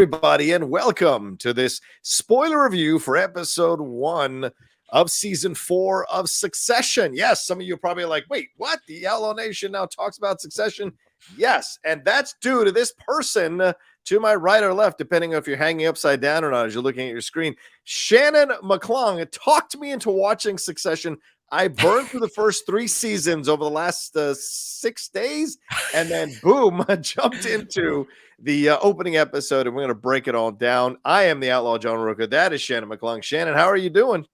everybody, and welcome to this spoiler review for episode 1 of season 4 of Succession. Yes, some of you are probably like, wait, what? The Outlaw Nation now talks about Succession? Yes, and that's due to this person to my right or left, depending on if you're hanging upside down or not as you're looking at your screen. Shannon McClung talked me into watching Succession. I burned through the first 3 seasons over the last 6 days, and then boom, I jumped into the opening episode, and we're going to break it all down. I am the Outlaw John Rocha. That is Shannon McClung. Shannon, how are you doing?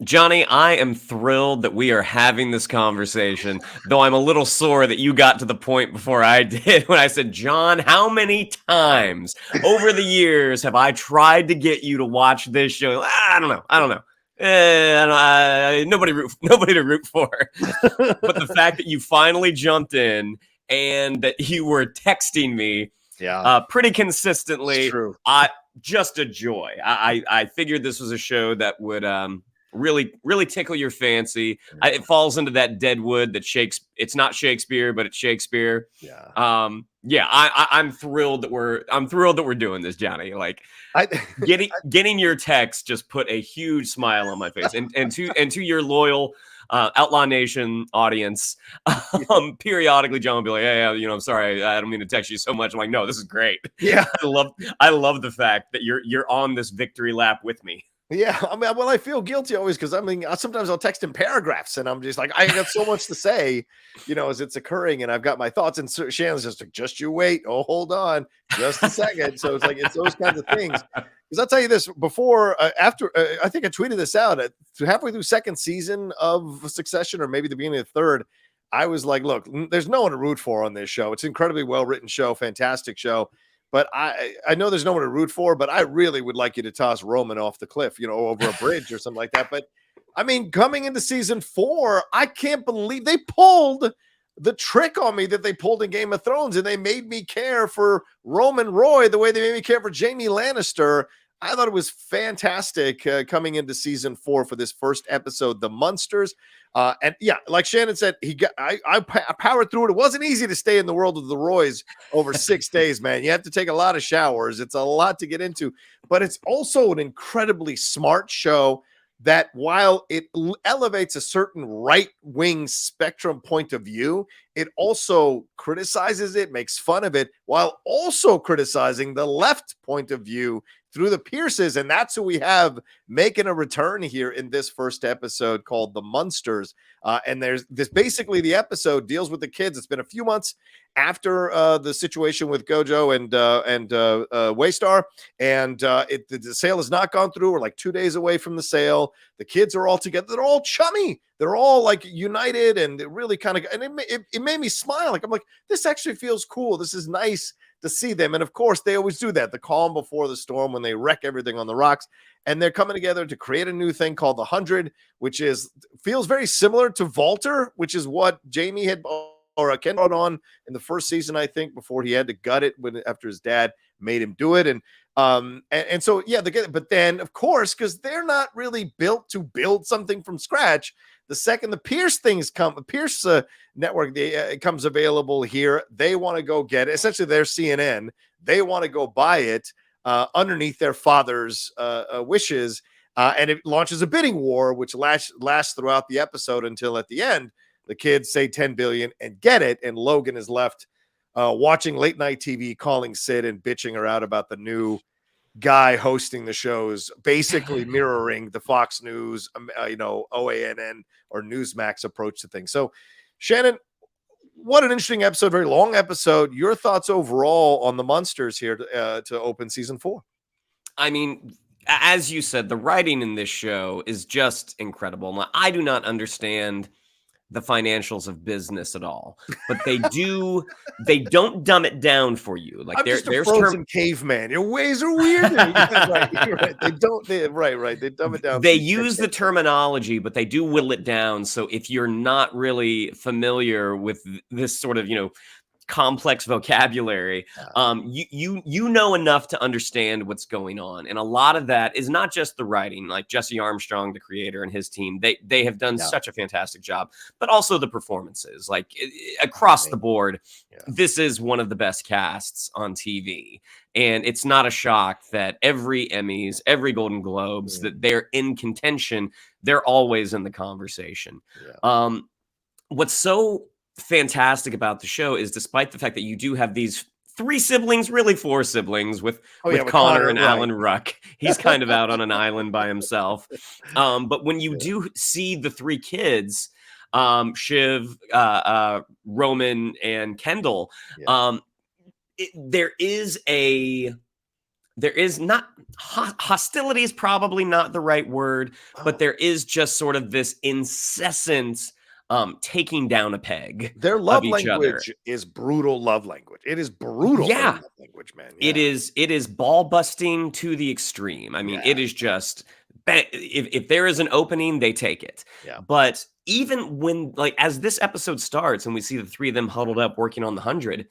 Johnny, I am thrilled that we are having this conversation, though I'm a little sore that you got to the point before I did when I said, John, how many times over the years have I tried to get you to watch this show? I don't know. Nobody to root for. But the fact that you finally jumped in and that you were texting me pretty consistently, just a joy. I figured this was a show that would really tickle your fancy. It falls into that deadwood that it's not Shakespeare, but it's Shakespeare. I'm thrilled that we're doing this, Johnny. Like getting your text just put a huge smile on my face. And to your loyal Outlaw Nation audience, periodically John will be like, hey, I'm sorry, I don't mean to text you so much. I'm like, no, this is great. Yeah. I love the fact that you're on this victory lap with me. Yeah, I feel guilty always because sometimes I'll text in paragraphs and I'm just like, I got so much to say, as it's occurring, and I've got my thoughts. And Shannon's just like, just you wait. Oh, hold on, just a second. So it's like it's those kinds of things. Because I'll tell you this: before, after, I think I tweeted this out halfway through second season of Succession, or maybe the beginning of third. I was like, look, there's no one to root for on this show. It's an incredibly well written show, fantastic show. But I know there's no one to root for, but I really would like you to toss Roman off the cliff, over a bridge or something like that. But I mean, coming into season 4, I can't believe they pulled the trick on me that they pulled in Game of Thrones, and they made me care for Roman Roy the way they made me care for Jaime Lannister. I thought it was fantastic coming into season 4 for this first episode, The Munsters. And yeah, like Shannon said, I powered through it. It wasn't easy to stay in the world of the Roys over 6 days, man. You have to take a lot of showers. It's a lot to get into, but it's also an incredibly smart show that, while it elevates a certain right-wing spectrum point of view, it also criticizes it, makes fun of it, while also criticizing the left point of view through the Pierces. And that's who we have making a return here in this first episode, called The Munsters. And there's this, basically the episode deals with the kids. It's been a few months after the situation with Gojo and Waystar, and the sale has not gone through. We're like 2 days away from the sale. The kids are all together. They're all chummy. They're all like united, and it really kind of, and it made me smile. Like, I'm like, this actually feels cool. This is nice to see them. And of course, they always do that, the calm before the storm, when they wreck everything on the rocks. And they're coming together to create a new thing called the 100, which feels very similar to Volter, which is what Jaime had, or Ken brought on in the first season, I think, before he had to gut it after his dad made him do it. And so, yeah, but then, of course, because they're not really built to build something from scratch, the second the Pierce things come, the Pierce network comes available here, they want to go get it. Essentially, they're CNN. They want to go buy it underneath their father's wishes, and it launches a bidding war, which lasts throughout the episode until at the end, the kids say 10 billion and get it, and Logan is left watching late night TV, calling Sid and bitching her out about the new guy hosting the shows, basically mirroring the Fox News, OANN or Newsmax approach to things. So, Shannon, what an interesting episode, very long episode. Your thoughts overall on the Munsters here to open season 4? I mean, as you said, the writing in this show is just incredible. Now, I do not understand the financials of business at all, but they don't dumb it down for you. Like, there's a frozen caveman. Your ways are weird. Right. They dumb it down. They use the terminology, but they do whittle it down. So if you're not really familiar with this sort of, complex vocabulary, you know enough to understand what's going on. And a lot of that is not just the writing, like Jesse Armstrong, the creator, and his team. They have done such a fantastic job, but also the performances, like across the board. This is one of the best casts on TV. And it's not a shock that every Emmys, every Golden Globes, that they're in contention. They're always in the conversation. What's so fantastic about the show is, despite the fact that you do have these 3 siblings, really 4 siblings, with Connor and Alan Ruck. He's kind of out on an island by himself. But when you do see the 3 kids, Shiv, Roman, and Kendall, there is not hostility is probably not the right word, but there is just sort of this incessant taking down a peg. Their love language is brutal love language. It is brutal love language, man. It is ball busting to the extreme. I mean, it is just, if there is an opening, they take it. But even when, like, as this episode starts and we see the 3 of them huddled up working on the 100,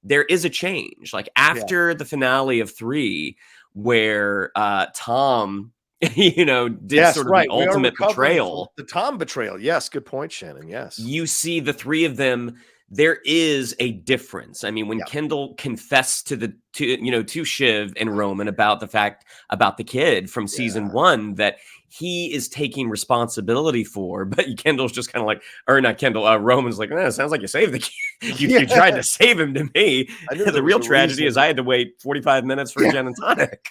there is a change. Like, after the finale of 3, where Tom, did sort of the ultimate betrayal. The Tom betrayal. Yes, good point, Shannon. Yes. You see the 3 of them, there is a difference. I mean, when Kendall confessed to Shiv and Roman about the kid from season 1 that he is taking responsibility for, but Kendall's just kind of like, or not Kendall, Roman's like, it sounds like you saved the kid. You tried to save him to me. The real tragedy is I had to wait 45 minutes for a gin and tonic.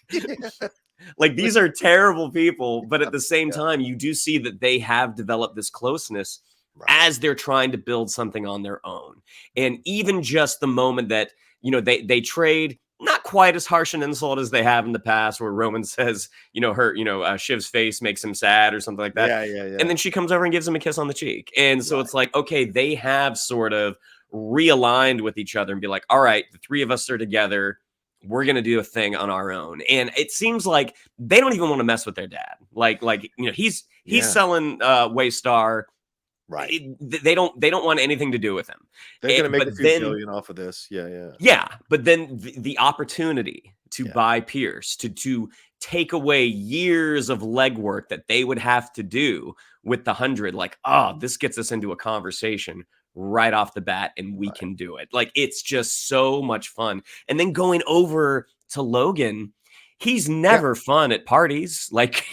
Like, these are terrible people, but at the same time, you do see that they have developed this closeness as they're trying to build something on their own. And even just the moment that, they trade, not quite as harsh an insult as they have in the past, where Roman says, Shiv's face makes him sad or something like that. And then she comes over and gives him a kiss on the cheek. And so it's like, okay, they have sort of realigned with each other and be like, all right, the 3 of us are together. We're going to do a thing on our own. And it seems like they don't even want to mess with their dad. He's selling Waystar. Right. They don't want anything to do with him. They're going to make a few billion off of this. Yeah. But then the opportunity to buy Pierce, to take away years of legwork that they would have to do with the 100, this gets us into a conversation right off the bat, and we can do it. Like, it's just so much fun. And then going over to Logan, he's never fun at parties. Like,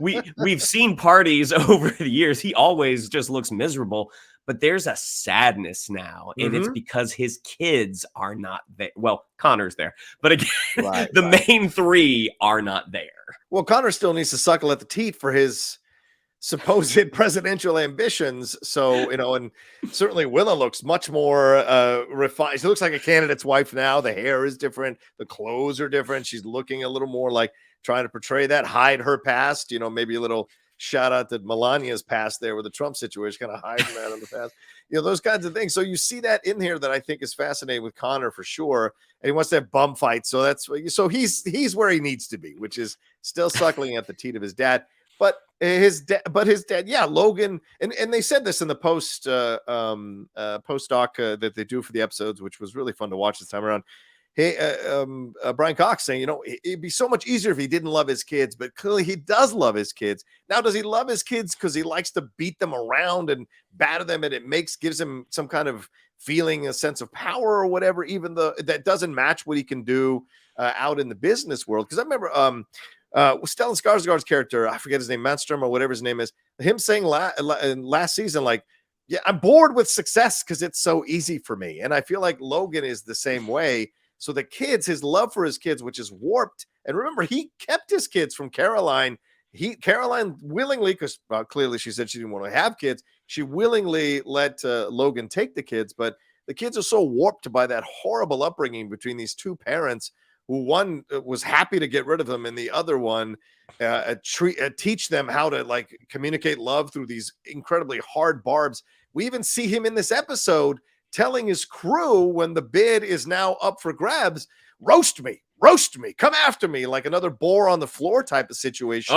we've seen parties over the years. He always just looks miserable, but there's a sadness now, and it's because his kids are not there. Well, Connor's there, but again, the main 3 are not there. Well, Connor still needs to suckle at the teat for his supposed presidential ambitions. So, and certainly Willa looks much more refined. She looks like a candidate's wife now. The hair is different. The clothes are different. She's looking a little more like trying to portray that, hide her past, maybe a little shout out to Melania's past there with the Trump situation, kind of hiding that in the past, those kinds of things. So you see that in here that I think is fascinating with Connor for sure. And he wants to have bum fights. So he's where he needs to be, which is still suckling at the teat of his dad. But his dad, Logan, and they said this in the post doc that they do for the episodes, which was really fun to watch this time around. Hey, Brian Cox saying, it'd be so much easier if he didn't love his kids, but clearly he does love his kids. Now, does he love his kids because he likes to beat them around and batter them, and it gives him some kind of feeling, a sense of power or whatever, even though that doesn't match what he can do out in the business world? Because I remember Stellan Skarsgård's character, I forget his name, Manstrom or whatever his name is, him saying last season, like, I'm bored with success because it's so easy for me. And I feel like Logan is the same way. So the kids, his love for his kids, which is warped. And remember, he kept his kids from Caroline. Caroline willingly, because clearly she said she didn't want to have kids, she willingly let Logan take the kids. But the kids are so warped by that horrible upbringing between these 2 parents, who one was happy to get rid of them, and the other one teach them how to communicate love through these incredibly hard barbs. We even see him in this episode telling his crew, when the bid is now up for grabs, roast me, come after me, like another boar on the floor type of situation.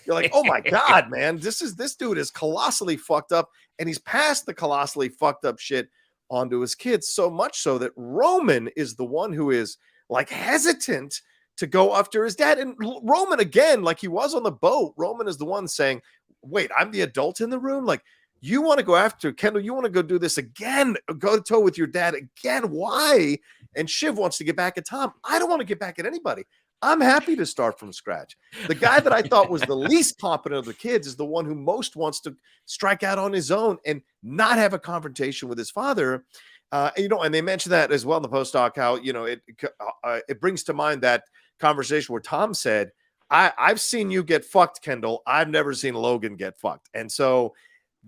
You're like, oh my God, man, this dude is colossally fucked up, and he's past the colossally fucked up shit onto his kids, so much so that Roman is the one who is like hesitant to go after his dad. And Roman, again, like he was on the boat, Roman is the one saying, wait, I'm the adult in the room. Like, you want to go after Kendall, you want to go do this again, go to toe with your dad again. Why? And Shiv wants to get back at Tom. I don't want to get back at anybody. I'm happy to start from scratch. The guy that I thought was the least competent of the kids is the one who most wants to strike out on his own and not have a confrontation with his father. And they mentioned that as well in the post-doc, how, it brings to mind that conversation where Tom said, I've seen you get fucked, Kendall. I've never seen Logan get fucked. And so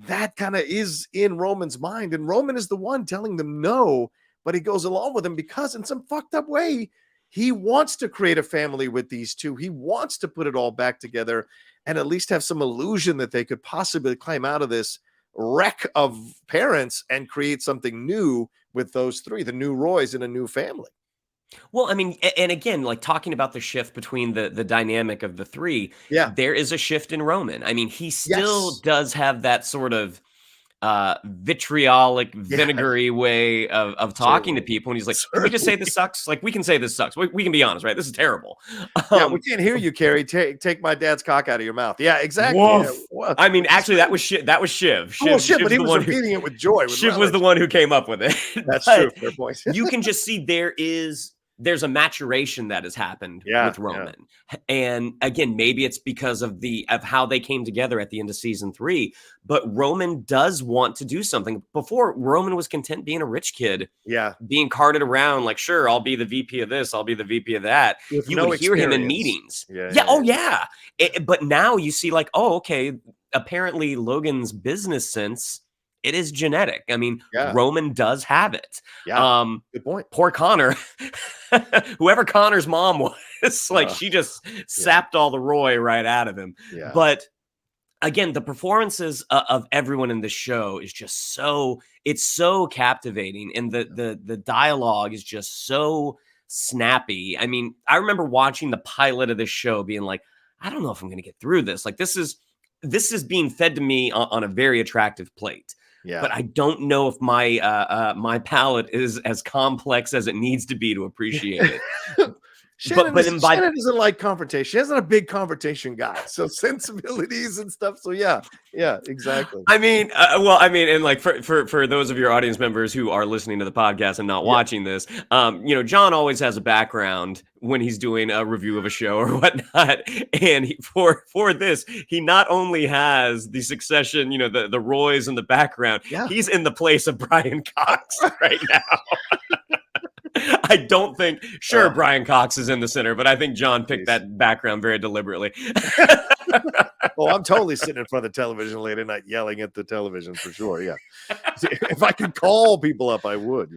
that kind of is in Roman's mind. And Roman is the one telling them no, but he goes along with him because in some fucked up way, he wants to create a family with these two. He wants to put it all back together and at least have some illusion that they could possibly climb out of this wreck of parents and create something new with those three, the new Roys in a new family. Well, I mean, and again, like talking about the shift between the dynamic of the three, there is a shift in Roman. I mean, he still does have that sort of vitriolic, vinegary way of talking to people. And he's like, can we just say this sucks? Like, we can say this sucks. We can be honest, right? This is terrible. We can't hear you, Carrie. Take my dad's cock out of your mouth. Yeah, exactly. Yeah, I mean, actually, that was Shiv. Shiv, but he was repeating it with joy. Shiv was the one who came up with it. That's true. Fair point. You can just see there's a maturation that has happened with Roman. And again, maybe it's because of how they came together at the end of season 3, but Roman does want to do something. Before, Roman was content being a rich kid, being carted around like, sure, I'll be the VP of this, I'll be the VP of that. You would hear him in meetings. But now you see like, oh, okay, apparently Logan's business sense, it is genetic. I mean, Roman does have it. Good point. Poor Connor. Whoever Connor's mom was, like, she just sapped all the Roy right out of him. But again, the performances of everyone in the show is just it's so captivating. And the dialogue is just so snappy. I mean, I remember watching the pilot of this show being like, I don't know if I'm going to get through this. Like, this is being fed to me on a very attractive plate. But I don't know if my my palate is as complex as it needs to be to appreciate it. Shannon doesn't like confrontation. She isn't a big confrontation guy. So sensibilities and stuff. So yeah, exactly. I mean, and like for those of your audience members who are listening to the podcast and not watching this, John always has a background when he's doing a review of a show or whatnot. And for this, he not only has the Succession, the Roys in the background, he's in the place of Brian Cox right now. I don't think, Brian Cox is in the center, but I think John picked that background very deliberately. I'm totally sitting in front of the television late at night yelling at the television for sure. Yeah. If I could call people up, I would.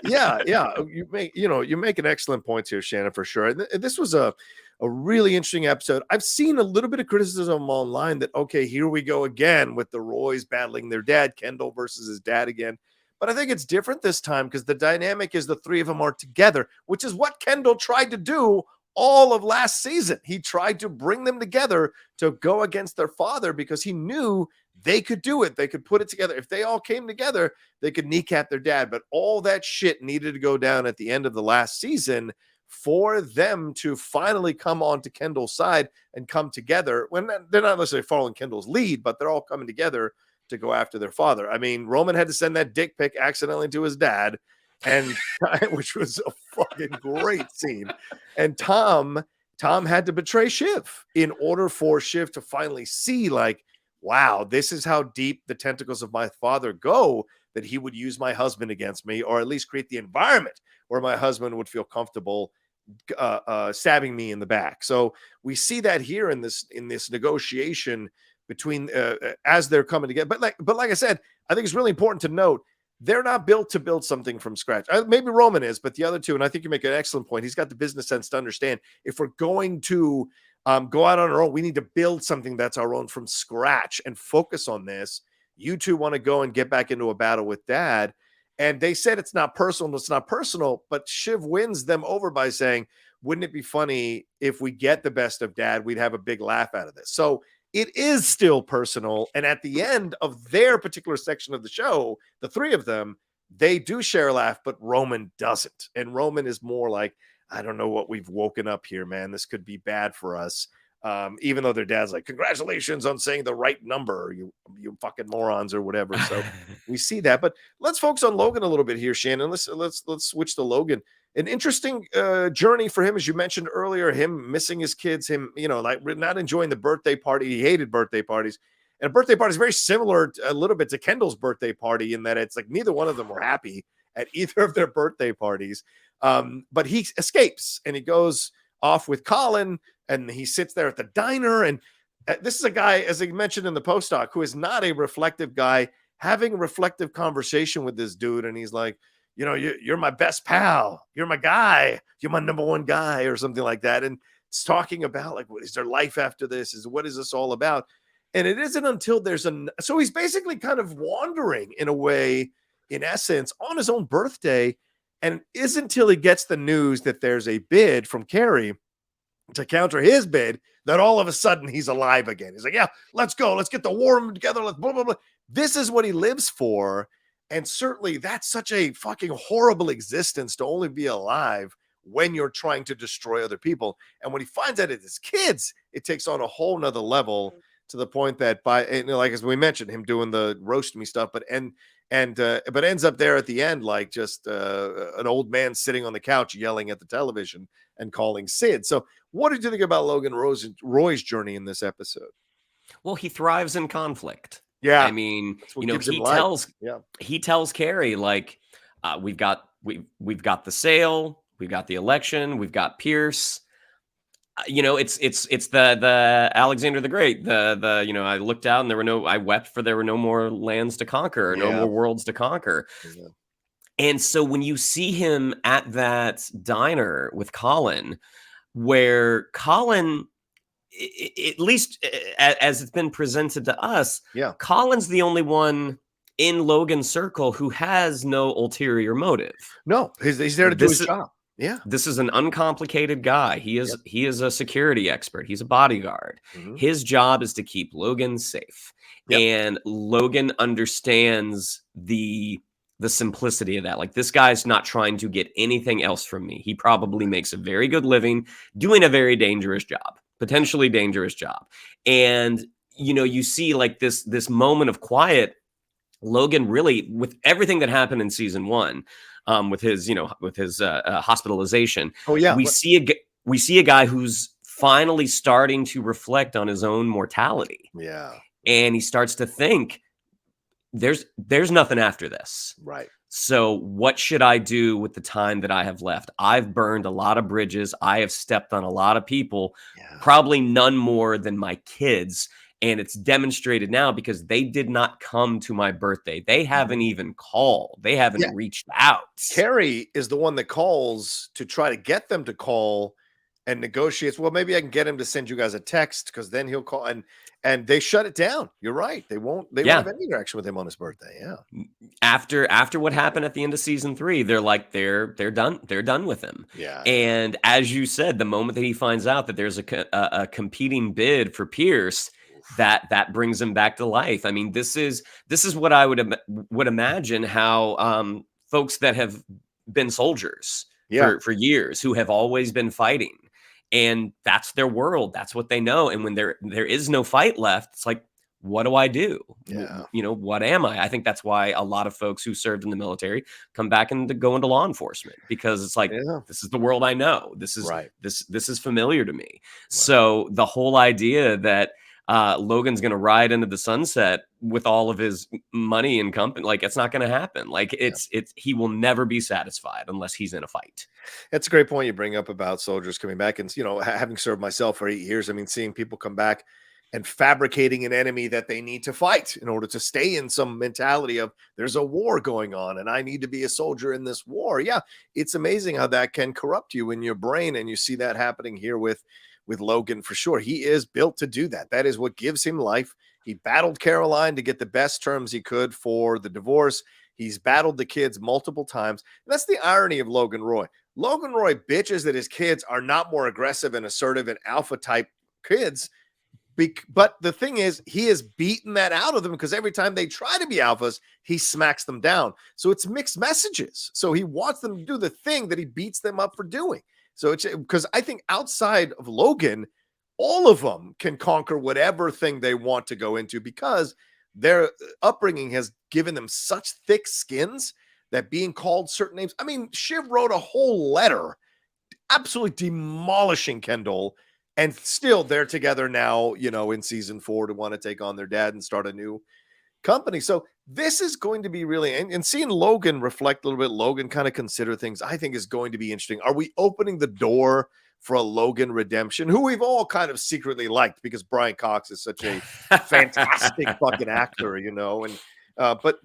You make an excellent points here, Shannon, for sure. And this was a really interesting episode. I've seen a little bit of criticism online that, okay, here we go again with the Roys battling their dad, Kendall versus his dad again. But I think it's different this time because the dynamic is the three of them are together, which is what Kendall tried to do all of last season. He tried to bring them together to go against their father because he knew they could do it. They could put it together. If they all came together, they could kneecap their dad. But all that shit needed to go down at the end of the last season for them to finally come on to Kendall's side and come together. When they're not necessarily following Kendall's lead, but they're all coming together to go after their father. I mean, Roman had to send that dick pic accidentally to his dad, and which was a fucking great scene. And Tom had to betray Shiv in order for Shiv to finally see, like, wow, this is how deep the tentacles of my father go, that he would use my husband against me, or at least create the environment where my husband would feel comfortable stabbing me in the back. So we see that here in this negotiation between as they're coming together. But like I said, I think it's really important to note they're not built to build something from scratch. Maybe Roman is, but the other two, and I think you make an excellent point. He's got the business sense to understand if we're going to go out on our own, we need to build something that's our own from scratch and focus on this. You two want to go and get back into a battle with dad. And they said it's not personal. It's not personal, but Shiv wins them over by saying, wouldn't it be funny if we get the best of dad? We'd have a big laugh out of this. So it is still personal. And at the end of their particular section of the show, the three of them, they do share a laugh, but Roman doesn't. And Roman is more like, I don't know what we've woken up here, man. This could be bad for us. Even though their dad's like, congratulations on saying the right number, you fucking morons or whatever. So we see that. But let's focus on Logan a little bit here, Shannon. Let's switch to Logan. An interesting journey for him, as you mentioned earlier, him missing his kids, him, like not enjoying the birthday party. He hated birthday parties. And a birthday party is very similar a little bit to Kendall's birthday party in that it's like neither one of them were happy at either of their birthday parties. But he escapes and he goes off with Colin and he sits there at the diner. And this is a guy, as I mentioned in the post-doc, who is not a reflective guy, having a reflective conversation with this dude. And he's like, you're my best pal. You're my guy. You're my number one guy or something like that. And it's talking about like, what is there life after this? What is this all about? And it isn't until so he's basically kind of wandering in a way, in essence, on his own birthday. And it isn't until he gets the news that there's a bid from Carrie to counter his bid that all of a sudden he's alive again. He's like, yeah, let's go. Let's get the war room together. Let's blah, blah, blah. This is what he lives for. And certainly that's such a fucking horrible existence to only be alive when you're trying to destroy other people. And when he finds out it's his kids, it takes on a whole nother level to the point that like, as we mentioned, him doing the roast me stuff, but ends up there at the end, like just an old man sitting on the couch yelling at the television and calling Sid. So what did you think about Logan Roy's journey in this episode? Well, he thrives in conflict. Yeah. I mean, he tells Carrie, like, we've got the sale, we've got the election, we've got Pierce. It's the Alexander the Great. I looked out and I wept for there were no more lands to conquer, no more worlds to conquer. Yeah. And so when you see him at that diner with Colin, where Colin, at least as it's been presented to us, Colin's the only one in Logan's circle who has no ulterior motive. No, he's there to do his job. Yeah. This is an uncomplicated guy. He is a security expert. He's a bodyguard. Mm-hmm. His job is to keep Logan safe. Yep. And Logan understands the simplicity of that. Like, this guy's not trying to get anything else from me. He probably makes a very good living doing a very dangerous job, potentially dangerous job. And, you see like this moment of quiet, Logan really, with everything that happened in season 1, with his hospitalization. Oh yeah, we see a guy who's finally starting to reflect on his own mortality. Yeah, and he starts to think, there's nothing after this. Right. So what should I do with the time that I have left? I've burned a lot of bridges. I have stepped on a lot of people. Yeah. Probably none more than my kids. And it's demonstrated now because they did not come to my birthday. They haven't even called. They haven't reached out. Carrie is the one that calls to try to get them to call and negotiates. Well, maybe I can get him to send you guys a text because then he'll call. And they shut it down. You're right. They won't have any interaction with him on his birthday. Yeah. After what happened at the end of season 3, they're like, they're done. They're done with him. Yeah. And as you said, the moment that he finds out that there's a competing bid for Pierce, that brings him back to life. I mean, this is what I would imagine how folks that have been soldiers for years, who have always been fighting, and that's their world. That's what they know. And when there is no fight left, it's like, what do I do? Yeah. What am I? I think that's why a lot of folks who served in the military come back and go into law enforcement, because it's like, this is the world I know. This is this is familiar to me. Right. So the whole idea that Logan's going to ride into the sunset with all of his money and company, like, it's not going to happen. Like, he will never be satisfied unless he's in a fight. That's a great point you bring up about soldiers coming back. And, having served myself for 8 years, I mean, seeing people come back and fabricating an enemy that they need to fight in order to stay in some mentality of there's a war going on and I need to be a soldier in this war. Yeah. It's amazing how that can corrupt you in your brain. And you see that happening here with Logan for sure. He is built to do that. That is what gives him life. He battled Caroline to get the best terms he could for the divorce. He's battled the kids multiple times. And that's the irony of Logan Roy. Logan Roy bitches that his kids are not more aggressive and assertive and alpha type kids, But the thing is, he has beaten that out of them because every time they try to be alphas, he smacks them down. So it's mixed messages. So he wants them to do the thing that he beats them up for doing. So it's because I think outside of Logan, all of them can conquer whatever thing they want to go into because their upbringing has given them such thick skins that being called certain names. I mean, Shiv wrote a whole letter absolutely demolishing Kendall, and still they're together now, you know, in season 4 to want to take on their dad and start a new company. So this is going to be really, and seeing Logan reflect a little bit, Logan kind of consider things, I think is going to be interesting. Are we opening the door for a Logan redemption, who we've all kind of secretly liked because Brian Cox is such a fantastic fucking actor, you know? And but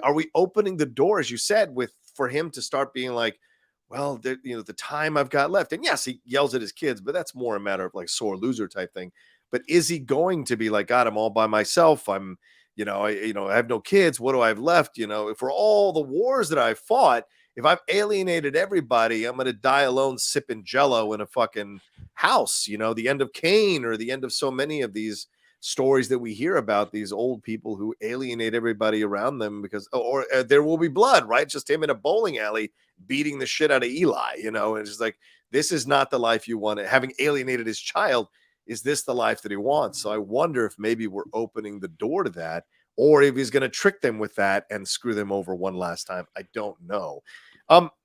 are we opening the door, as you said, for him to start being like, well, you know, the time I've got left. And yes, he yells at his kids, but that's more a matter of like sore loser type thing. But is he going to be like, God, I'm all by myself. I'm, you know, I have no kids. What do I have left? You know, for all the wars that I've fought, if I've alienated everybody, I'm going to die alone sipping Jello in a fucking house. You know, the end of Cain, or the end of so many of these stories that we hear about, these old people who alienate everybody around them because, or there will be blood, right? Just him in a bowling alley beating the shit out of Eli, you know, and it's just like, this is not the life you want. Having alienated his child, is this the life that he wants? So I wonder if maybe we're opening the door to that, or if he's going to trick them with that and screw them over one last time. I don't know.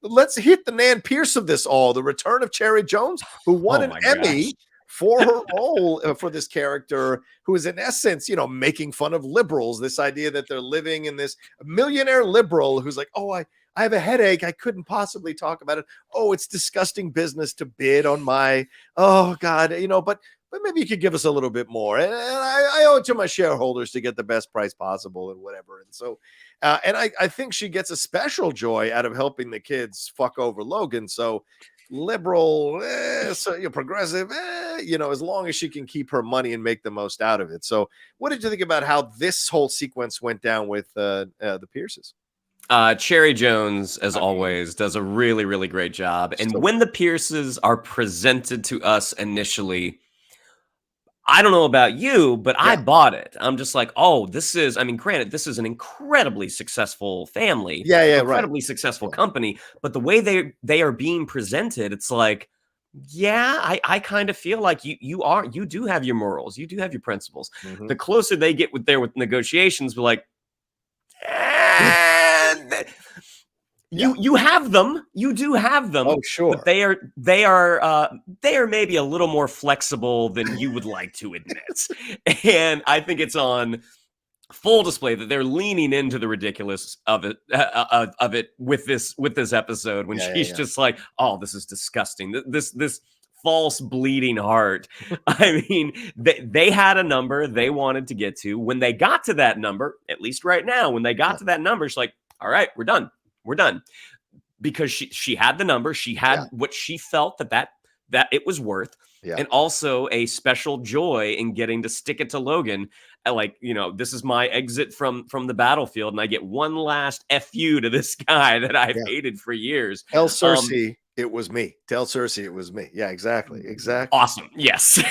Let's hit the Nan Pierce of this all, the return of Cherry Jones, who won an Emmy for her role for this character, who is in essence, you know, making fun of liberals. This idea that they're living in this millionaire liberal who's like, oh, I have a headache. I couldn't possibly talk about it. Oh, it's disgusting business to bid on my, oh God, you know, but maybe you could give us a little bit more. And I owe it to my shareholders to get the best price possible and whatever. And so, and I think she gets a special joy out of helping the kids fuck over Logan. So liberal, so you're progressive, you know, as long as she can keep her money and make the most out of it. So what did you think about how this whole sequence went down with the Pierces? Cherry Jones, as always, does a really, really great job. And when the Pierces are presented to us initially, I don't know about you, but I bought it. I'm just like, oh, this is, I mean, granted, this is an incredibly success's family. Incredibly successful company. But the way they are being presented, it's like, yeah, I kind of feel like you do have your morals. You do have your principles. Mm-hmm. The closer they get with negotiations, we're like, you have them. You do have them. Oh, sure. But they are maybe a little more flexible than you would like to admit. And I think it's on full display that they're leaning into the ridiculous of it with this episode when she's just like, oh, this is disgusting. This false bleeding heart. I mean, they had a number they wanted to get to. When they got to that number, at least right now, when they got to that number, she's like, all right, we're done. We're done. Because she had the number. She had what she felt that it was worth. Yeah. And also a special joy in getting to stick it to Logan. Like, you know, this is my exit from the battlefield, and I get one last FU to this guy that I've hated for years. Tell Cersei it was me. Tell Cersei it was me. Yeah, exactly. Awesome. Yes.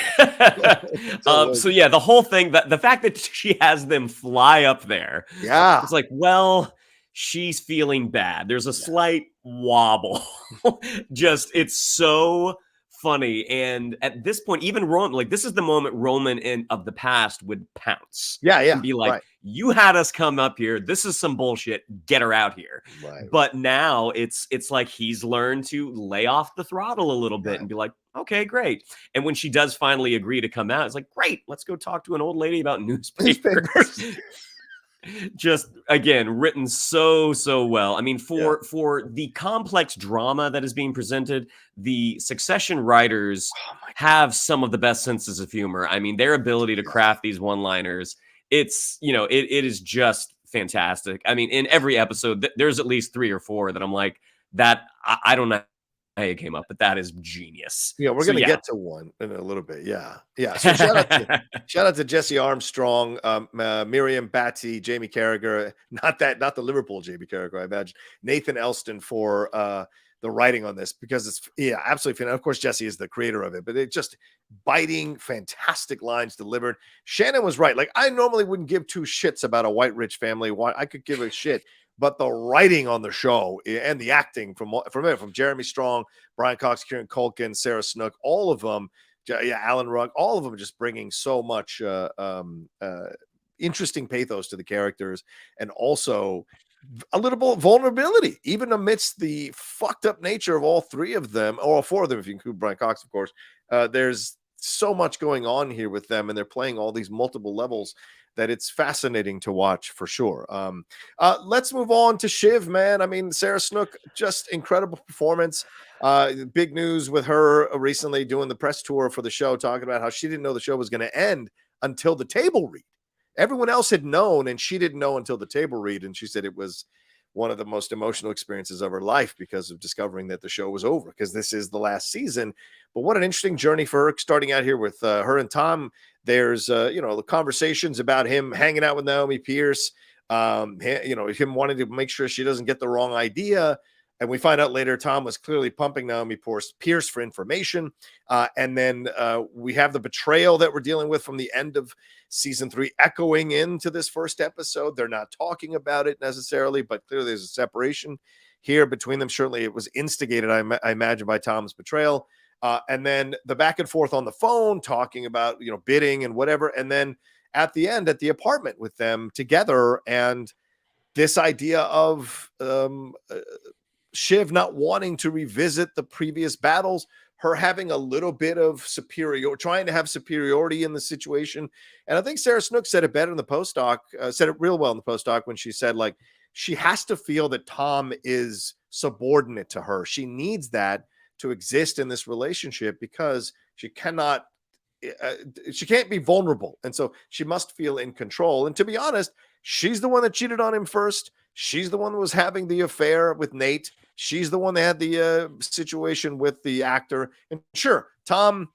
So yeah, the whole thing, the fact that she has them fly up there. Yeah. It's like, well, she's feeling bad. There's a slight wobble. Just, it's so funny. And at this point, even Roman, like, this is the moment Roman of the past would pounce. Yeah. And be like, you had us come up here. This is some bullshit. Get her out here. Right. But now it's like he's learned to lay off the throttle a little bit and be like, okay, great. And when she does finally agree to come out, it's like, great, let's go talk to an old lady about newspapers. Just, again, written so well. I mean, for the complex drama that is being presented, the Succession writers have some of the best senses of humor. I mean, their ability to craft these one-liners, it's, you know, it is just fantastic. I mean, in every episode, there's at least 3 or 4 that I'm like, that I don't know how it came up, but that is genius. Yeah, we're gonna get to one in a little bit. Yeah. So shout out to Jesse Armstrong, Miriam Batty, Jamie Carragher, not the Liverpool Jamie Carragher, I imagine, Nathan Elston for the writing on this, because it's absolutely. Of course, Jesse is the creator of it, but it just biting, fantastic lines delivered. Shannon was right. Like, I normally wouldn't give two shits about a white rich family. Why I could give a shit, but the writing on the show and the acting from Jeremy Strong, Brian Cox, Kieran Culkin, Sarah Snook, all of them, Alan Ruck, all of them just bringing so much interesting pathos to the characters, and also a little bit of vulnerability, even amidst the fucked up nature of all three of them, or all four of them, if you include Brian Cox, of course. There's so much going on here with them, and they're playing all these multiple levels that it's fascinating to watch for sure. Let's move on to Shiv, man. I mean, Sarah Snook, just incredible performance. Big news with her recently doing the press tour for the show, talking about how she didn't know the show was going to end until the table read. Everyone else had known, and she didn't know until the table read. And she said it was one of the most emotional experiences of her life because of discovering that the show was over, because this is the last season. But what an interesting journey for her, starting out here with her and Tom. There's, the conversations about him hanging out with Naomi Pierce, him wanting to make sure she doesn't get the wrong idea. And we find out later Tom was clearly pumping Naomi Pierce for information. And then we have the betrayal that we're dealing with from the end of season 3 echoing into this first episode. They're not talking about it necessarily, but clearly there's a separation here between them. Certainly it was instigated, I imagine, by Tom's betrayal. And then the back and forth on the phone, talking about, bidding and whatever. And then at the end, at the apartment with them together, and this idea of Shiv not wanting to revisit the previous battles, her having a little bit of trying to have superiority in the situation. And I think Sarah Snook said it better in the post-doc, said it real well in the post-doc when she said, like, she has to feel that Tom is subordinate to her. She needs that to exist in this relationship, because she can't be vulnerable. And so she must feel in control. And to be honest, she's the one that cheated on him first. She's the one that was having the affair with Nate. She's the one that had the situation with the actor. And sure, Tom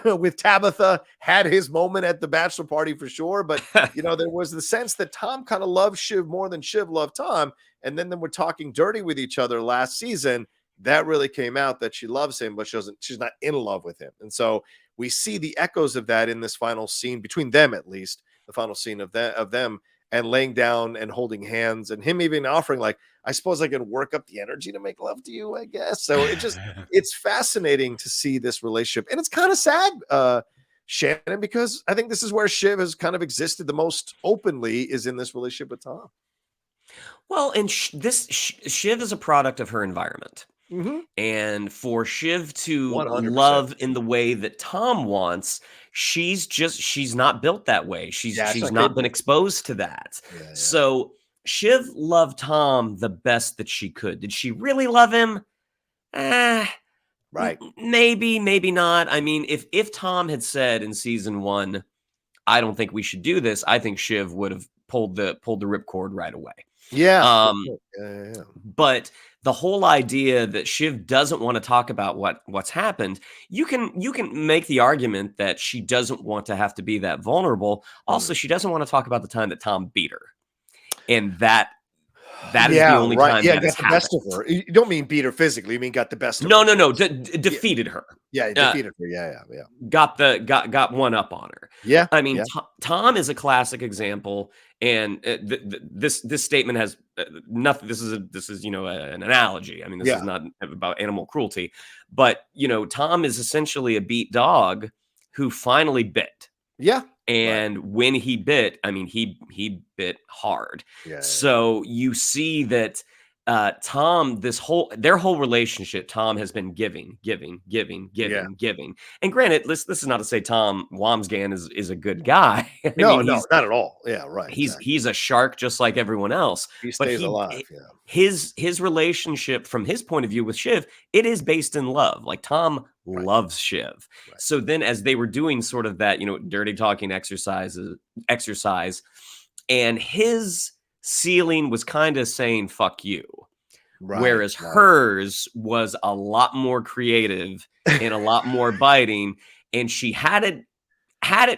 with Tabitha had his moment at the bachelor party for sure. But, there was the sense that Tom kind of loved Shiv more than Shiv loved Tom. And then we're talking dirty with each other last season. That really came out, that she loves him, but she's not in love with him. And so we see the echoes of that in this final scene, between them at least, the final scene of them, and laying down and holding hands, and him even offering, like, I suppose I can work up the energy to make love to you, I guess. So it's fascinating to see this relationship. And it's kind of sad, Shannon, because I think this is where Shiv has kind of existed the most openly, is in this relationship with Tom. Well, and Shiv is a product of her environment. Mm-hmm. And for Shiv to 100%. Love in the way that Tom wants, she's not built that way. She's not been exposed to that. Yeah. So Shiv loved Tom the best that she could. Did she really love him? Right. Maybe not. I mean, if Tom had said in season 1, I don't think we should do this, I think Shiv would have pulled the ripcord right away. Yeah. But the whole idea that Shiv doesn't want to talk about what's happened, you can make the argument that she doesn't want to have to be that vulnerable. Also, she doesn't want to talk about the time that Tom beat her, and that is the only time that has happened. Best of her. You don't mean beat her physically. You mean got the best of her. No. Defeated her. Yeah, defeated her. Yeah. Got one up on her. Yeah. I mean, Tom is a classic example, and this statement has nothing. This is an analogy. I mean, this is not about animal cruelty, but Tom is essentially a beat dog who finally bit. Yeah. And when he bit, I mean, he bit hard. Yeah. So you see that Tom, their whole relationship, Tom has been giving. And granted, this is not to say Tom Wamsgans is a good guy. No, not at all. Yeah, right. He's a shark just like everyone else. He stays alive. Yeah. His relationship from his point of view with Shiv, it is based in love. Like Tom loves Shiv. Right. So then as they were doing sort of that, dirty talking exercise, and his ceiling was kind of saying, fuck you. Right, whereas hers was a lot more creative and a lot more biting. And she had it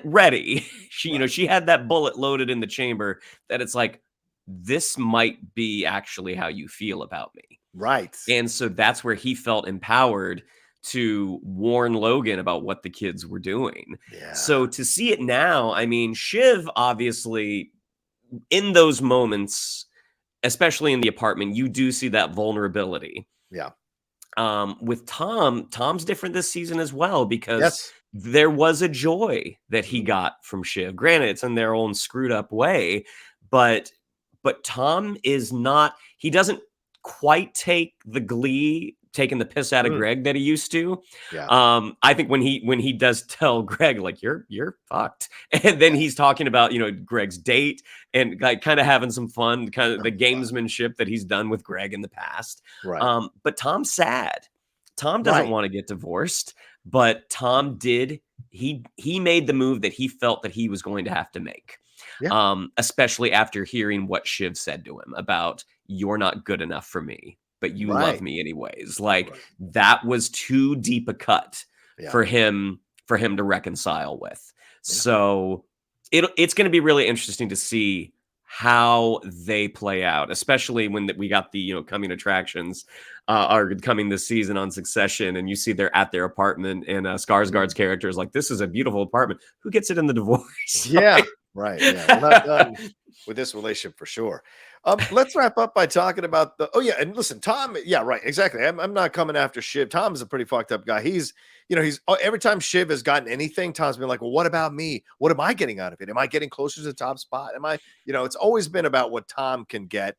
ready. She had that bullet loaded in the chamber that it's like, this might be actually how you feel about me. Right. And so that's where he felt empowered to warn Logan about what the kids were doing. Yeah. So to see it now, I mean, Shiv obviously in those moments, especially in the apartment, you do see that vulnerability. Yeah. With Tom's different this season as well, because there was a joy that he got from Shiv. Granted, it's in their own screwed up way, but Tom is not, he doesn't quite take the glee taking the piss out of Greg that he used to. Yeah. I think when he does tell Greg, like, you're fucked. And then he's talking about, you know, Greg's date and like kind of having some fun, kind of the gamesmanship that he's done with Greg in the past. Right. But Tom's sad. Tom doesn't want to get divorced, but Tom did. He made the move that he felt that he was going to have to make. Yeah. Especially after hearing what Shiv said to him about, you're not good enough for me, but you love me anyways. Like that was too deep a cut for him to reconcile with. So it's going to be really interesting to see how they play out, especially when we got the, you know, coming attractions are coming this season on Succession, and you see they're at their apartment, and Skarsgård's character is like, this is a beautiful apartment. Who gets it in the divorce? Yeah. Right. Yeah. We're not done with this relationship for sure. Let's wrap up by talking about the, and listen, Tom. Yeah, right. Exactly. I'm not coming after Shiv. Tom is a pretty fucked up guy. He's every time Shiv has gotten anything, Tom's been like, well, what about me? What am I getting out of it? Am I getting closer to the top spot? Am I, it's always been about what Tom can get.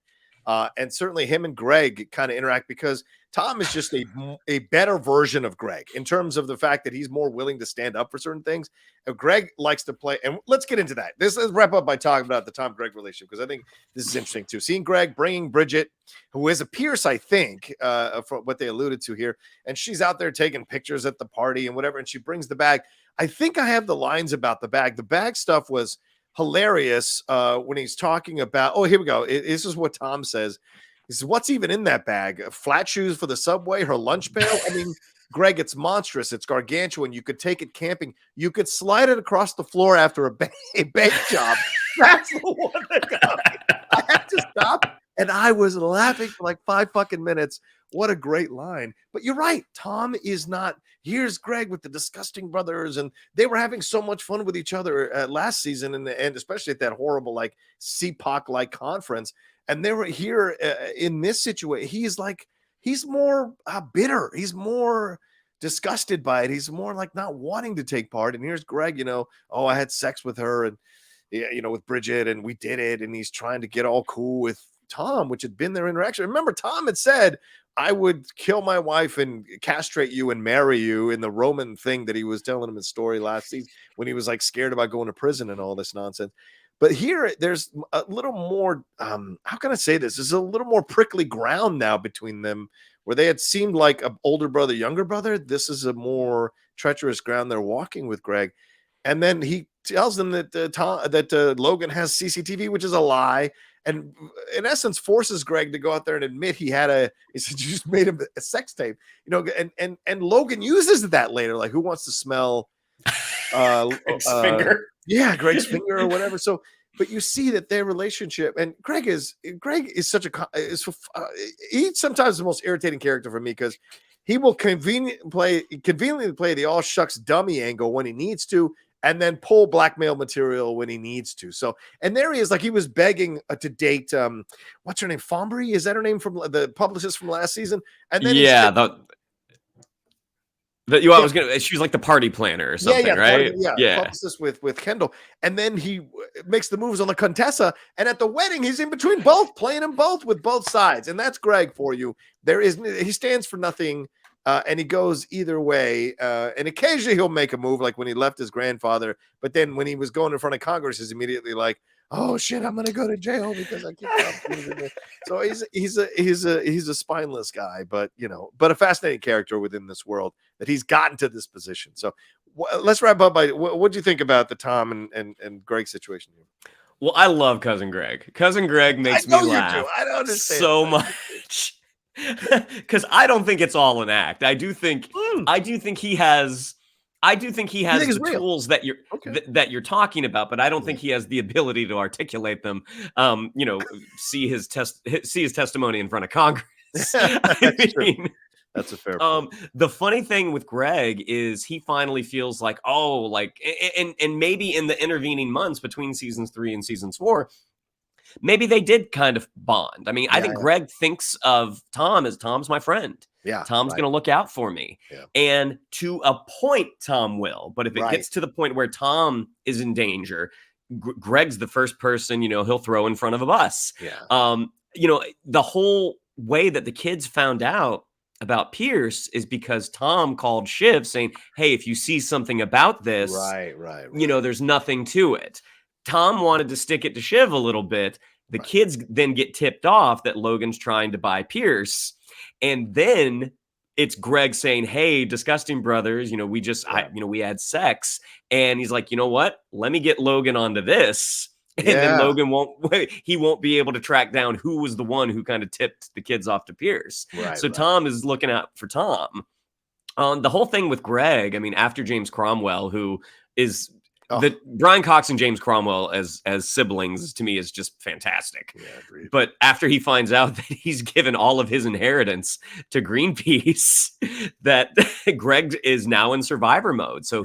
And certainly him and Greg kind of interact because Tom is just a better version of Greg in terms of the fact that he's more willing to stand up for certain things. And Greg likes to play. And let's get into that. Let's wrap up by talking about the Tom-Greg relationship, because I think this is interesting too. Seeing Greg bringing Bridget, who is a Pierce, I think, from what they alluded to here. And she's out there taking pictures at the party and whatever. And she brings the bag. I think I have the lines about the bag. The bag stuff was hilarious when he's talking about, here we go. This is what Tom says. He says, what's even in that bag? Flat shoes for the subway, her lunch pail? I mean, Greg, it's monstrous. It's gargantuan. You could take it camping. You could slide it across the floor after a bake job. That's the one that got me. I had to stop, and I was laughing for like 5 fucking minutes. What a great line. But you're right. Tom is not. Here's Greg with the disgusting brothers, and they were having so much fun with each other last season, and especially at that horrible like CPOC like conference. And they were here in this situation. He's more bitter. He's more disgusted by it. He's more like not wanting to take part. And here's Greg, I had sex with her and, with Bridget, and we did it. And he's trying to get all cool with Tom, which had been their interaction. Remember, Tom had said, I would kill my wife and castrate you and marry you in the Roman thing that he was telling him his story last season when he was like scared about going to prison and all this nonsense. But here, there's a little more, how can I say this? There's a little more prickly ground now between them, where they had seemed like an older brother, younger brother. This is a more treacherous ground they're walking with Greg. And then he tells them that Logan has CCTV, which is a lie. And in essence, forces Greg to go out there and admit he said, you just made him a sex tape, and Logan uses that later. Like, who wants to smell Greg's finger? Yeah, Greg's finger or whatever. So, but you see that their relationship, and Greg is such he's sometimes the most irritating character for me, because he will conveniently play the all shucks dummy angle when he needs to, and then pull blackmail material when he needs to. So, and there he is, like he was begging to date, what's her name? Fombury? Is that her name, from the publicist from last season? And then she was like the party planner or something, right? Publicist with Kendall. And then he makes the moves on the Contessa, and at the wedding, he's in between both, playing them both with both sides. And that's Greg for you. He stands for nothing. And he goes either way. And occasionally he'll make a move, like when he left his grandfather. But then when he was going in front of Congress, he's immediately like, oh shit, I'm gonna go to jail because I can't. So he's a spineless guy, but a fascinating character within this world that he's gotten to this position. So let's wrap up by what do you think about the Tom and Greg situation here? Well, I love Cousin Greg. Cousin Greg makes me laugh I don't understand so much. Because I don't think it's all an act. I do think he has the tools that you're talking about, but I don't think he has the ability to articulate them. See his testimony in front of Congress. Pierce. I mean, that's a fair point. The funny thing with Greg is he finally feels like, oh, like, and maybe in the intervening months between seasons 3 and seasons 4, maybe they did kind of bond. I mean, I think Greg thinks of Tom as Tom's my friend. Yeah. Tom's going to look out for me. Yeah. And to a point, Tom will. But if it gets to the point where Tom is in danger, Greg's the first person, you know, he'll throw in front of a bus. Yeah. You know, the whole way that the kids found out about Pierce is because Tom called Shiv saying, hey, if you see something about this, you know, there's nothing to it. Tom wanted to stick it to Shiv a little bit. The kids then get tipped off that Logan's trying to buy Pierce. And then it's Greg saying, hey, disgusting brothers, you know, we just, you know, we had sex. And he's like, you know what? Let me get Logan onto this. And then Logan won't be able to track down who was the one who kind of tipped the kids off to Pierce. So Tom is looking out for Tom. The whole thing with Greg, I mean, after James Cromwell, who is Brian Cox and James Cromwell as siblings, to me, is just fantastic. Yeah, but after he finds out that he's given all of his inheritance to Greenpeace, that Greg is now in survivor mode. So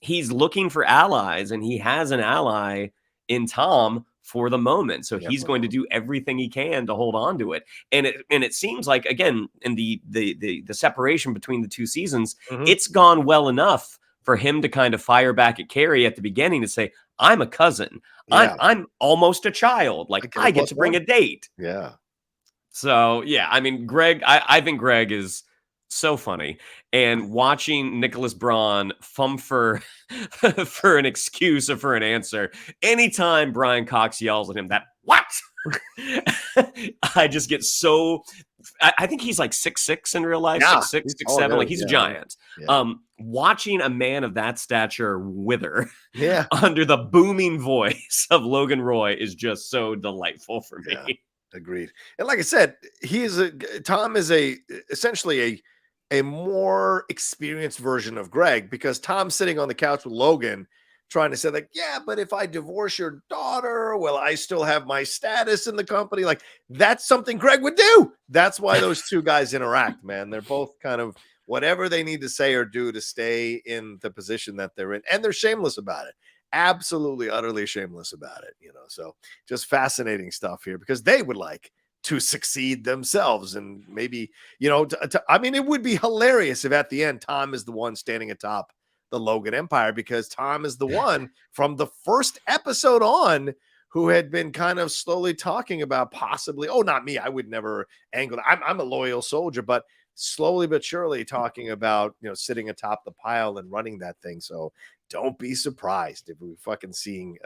he's looking for allies, and he has an ally in Tom for the moment. So he's going to do everything he can to hold on to it. And it seems like, again, in the separation between the two seasons, it's gone well enough for him to kind of fire back at Carrie at the beginning to say, I'm a cousin. I'm almost a child. Like, I get to bring a date. Yeah. So, yeah, I mean, Greg, I think Greg is so funny. And watching Nicholas Braun for an excuse or for an answer, anytime Brian Cox yells at him that, what? I just get so... I think he's like 6'6" in real life, 6'6", 6'7". Like, he's a giant. Yeah. Watching a man of that stature wither under the booming voice of Logan Roy is just so delightful for me. Yeah, agreed. And like I said, Tom is essentially a more experienced version of Greg, because Tom's sitting on the couch with Logan trying to say, like, yeah, but if I divorce your daughter, well, I still have my status in the company. Like, that's something Greg would do. That's why those two guys interact, man. They're both kind of whatever they need to say or do to stay in the position that they're in. And they're shameless about it. Absolutely, utterly shameless about it. You know, so just fascinating stuff here, because they would like to succeed themselves. And maybe, you know, I mean, it would be hilarious if at the end, Tom is the one standing atop the Logan Empire, because Tom is the one from the first episode on who had been kind of slowly talking about possibly, oh, not me, I would never angle. I'm a loyal soldier, but slowly but surely talking about, you know, sitting atop the pile and running that thing. So don't be surprised if we're fucking seeing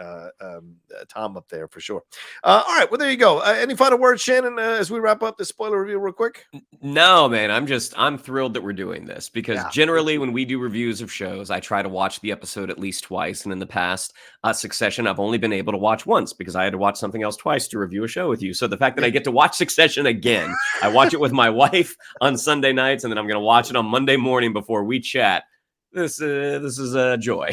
Tom up there for sure. All right, well, there you go. Any final words, Shannon, as we wrap up the spoiler review real quick? No, man, I'm thrilled that we're doing this, because generally when we do reviews of shows, I try to watch the episode at least twice. And in the past, Succession, I've only been able to watch once because I had to watch something else twice to review a show with you. So the fact that I get to watch Succession again, I watch it with my wife on Sunday nights, and then I'm going to watch it on Monday morning before we chat. This is a joy.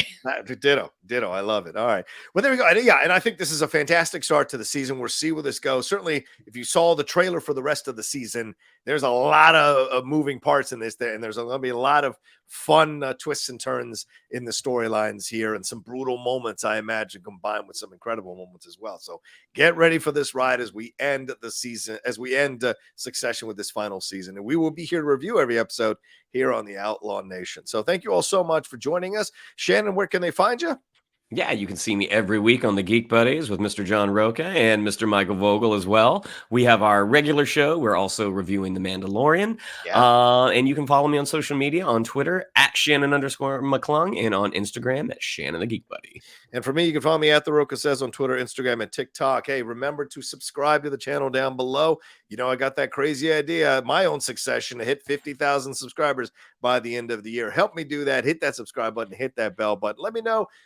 Ditto. I love it. All right. Well, there we go. Yeah, and I think this is a fantastic start to the season. We'll see where this goes. Certainly, if you saw the trailer for the rest of the season, there's a lot of moving parts in this, and there's going to be a lot of fun twists and turns in the storylines here, and some brutal moments, I imagine, combined with some incredible moments as well. So get ready for this ride as we end the season, as we end Succession with this final season. And we will be here to review every episode here on the Outlaw Nation. So thank you all so much for joining us. Shannon, where can they find you? Yeah, you can see me every week on the Geek Buddies with Mr. John Rocha and Mr. Michael Vogel as well. We have our regular show. We're also reviewing The Mandalorian. And you can follow me on social media, on Twitter at Shannon_McClung, and on Instagram at Shannon the Geek Buddy. And for me, you can follow me at The Rocha Says on Twitter, Instagram, and TikTok. Hey, remember to subscribe to the channel down below. You know, I got that crazy idea, my own Succession, to hit 50,000 subscribers by the end of the year. Help me do that. Hit that subscribe button, hit that bell button.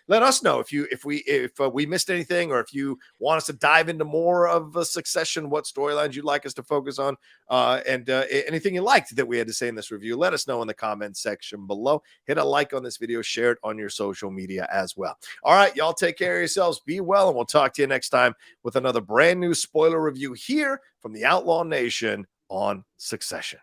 Let us know if we missed anything, or if you want us to dive into more of a Succession, what storylines you'd like us to focus on, and anything you liked that we had to say in this review. Let us know in the comments section below. Hit a like on this video, share it on your social media as well. All right, y'all, take care of yourselves, be well, and we'll talk to you next time with another brand new spoiler review here from the Outlaw Nation on Succession.